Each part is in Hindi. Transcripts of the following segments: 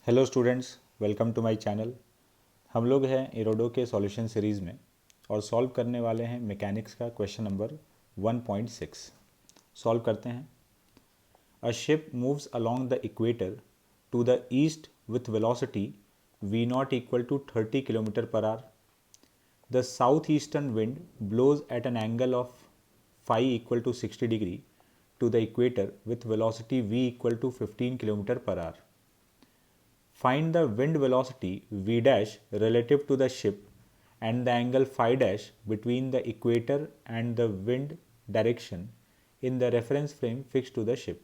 Hello students, welcome to my channel. हम लोग हैं एरोडो के सॉल्यूशन सीरीज़ में और सॉल्व करने वाले हैं मैकेनिक्स का क्वेश्चन नंबर 1.6। सॉल्व करते हैं। A ship moves along the equator to the east with velocity v not equal to 30 kilometre per hour. The south eastern wind blows at an angle of phi equal to 60 degree to the equator with velocity v equal to 15 kilometre per hour. Find the wind velocity v dash relative to the ship and the angle phi dash between the equator and the wind direction in the reference frame fixed to the ship।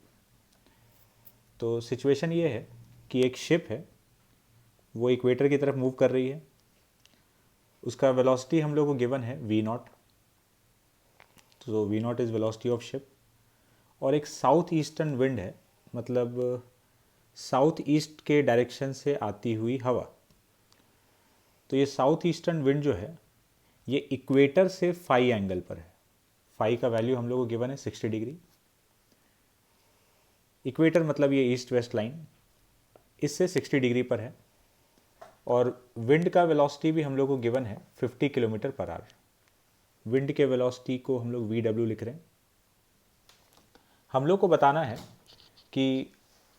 तो सिचुएशन ये है कि एक शिप है, वो इक्वेटर की तरफ मूव कर रही है। उसका वेलोसिटी हम लोग को गिवन है v नॉट, तो v not is velocity of ship. और एक साउथ ईस्टर्न विंड है, मतलब साउथ ईस्ट के डायरेक्शन से आती हुई हवा। तो ये साउथ ईस्टर्न विंड जो है ये इक्वेटर से फाई एंगल पर है। फाई का वैल्यू हम लोग को गिवन है 60 डिग्री। इक्वेटर मतलब ये ईस्ट वेस्ट लाइन, इससे 60 डिग्री पर है। और विंड का वेलोसिटी भी हम लोग को गिवन है 50 किलोमीटर पर आवर। विंड के वेलोसिटी को हम लोग VW लिख रहे हैं। हम लोग को बताना है कि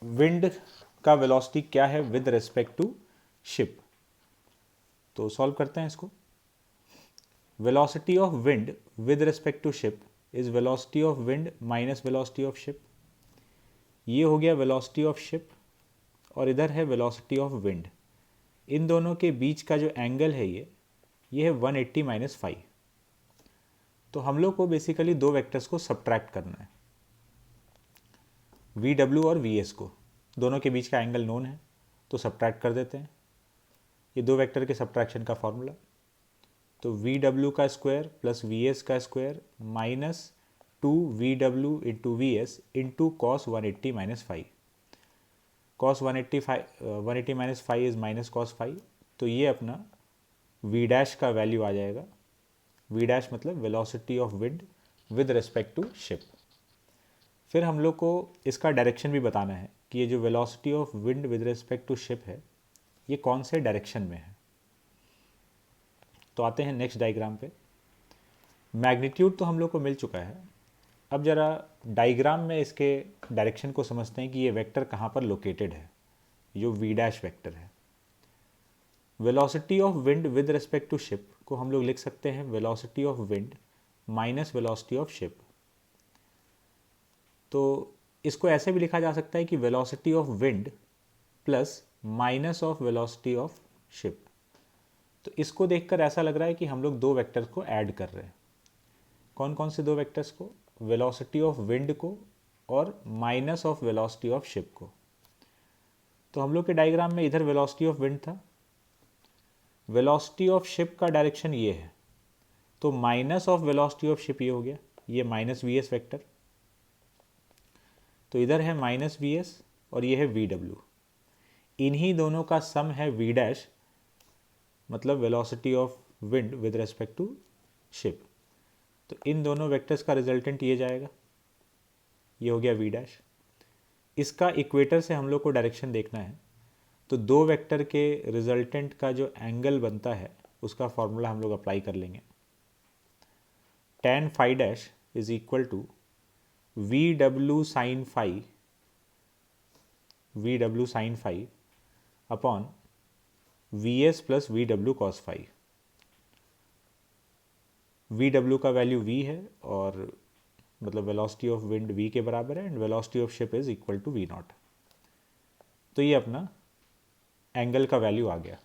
विंड का वेलोसिटी क्या है विद रिस्पेक्ट टू शिप। तो सॉल्व करते हैं इसको। Velocity of wind with respect to ship is velocity of wind minus velocity of ship. ये हो गया वेलोसिटी ऑफ शिप और इधर है वेलोसिटी ऑफ विंड। इन दोनों के बीच का जो एंगल है ये है 180 माइनस 5। तो हम लोग को बेसिकली दो वेक्टर्स को सब्ट्रैक्ट करना है, VW और VS को। दोनों के बीच का एंगल नोन है तो सब्ट्रैक्ट कर देते हैं। ये दो वेक्टर के सब्ट्रैक्शन का फॉर्मूला, तो VW का स्क्वायर प्लस VS का square minus 2VW into VS into cos 180 minus 5। Cos 180 minus 5 is minus cos 5। तो ये अपना V डैश का वैल्यू आ जाएगा। V डैश मतलब velocity of wind with respect to ship. फिर हम लोग को इसका डायरेक्शन भी बताना है कि ये जो velocity of wind with respect to ship है ये कौन से डायरेक्शन में है। तो आते हैं नेक्स्ट डायग्राम पे। मैग्नीट्यूड तो हम लोग को मिल चुका है। अब जरा डायग्राम में इसके डायरेक्शन को समझते हैं कि ये वेक्टर कहाँ पर लोकेटेड है, जो V डैश वेक्टर है। Velocity of wind with respect to ship को हम लोग लिख सकते हैं velocity of wind minus velocity of ship. तो इसको ऐसे भी लिखा जा सकता है कि velocity of wind plus minus of velocity of ship. तो इसको देखकर ऐसा लग रहा है कि हम लोग दो वेक्टर्स को ऐड कर रहे हैं। कौन कौन से दो वेक्टर्स को? वेलोसिटी ऑफ विंड को और minus of velocity of ship को। तो हम लोग के डायग्राम में इधर वेलोसिटी ऑफ विंड था, वेलोसिटी ऑफ शिप का डायरेक्शन ये है, तो minus of velocity of ship ये हो गया, ये माइनस VS वेक्टर। तो इधर है माइनस VS और ये है VW। इन्हीं दोनों का सम है V डैश, मतलब velocity of wind with respect to ship. तो इन दोनों वेक्टर्स का रिजल्टेंट ये जाएगा, ये हो गया V डैश। इसका इक्वेटर से हम लोग को डायरेक्शन देखना है, तो दो वेक्टर के रिजल्टेंट का जो एंगल बनता है उसका फॉर्मूला हम लोग अप्लाई कर लेंगे। tan phi dash is equal to VW sine phi upon VS plus VW cos phi. VW का वैल्यू V है और मतलब वेलोसिटी ऑफ विंड V के बराबर है and velocity of ship is equal to V not. तो ये अपना एंगल का वैल्यू आ गया।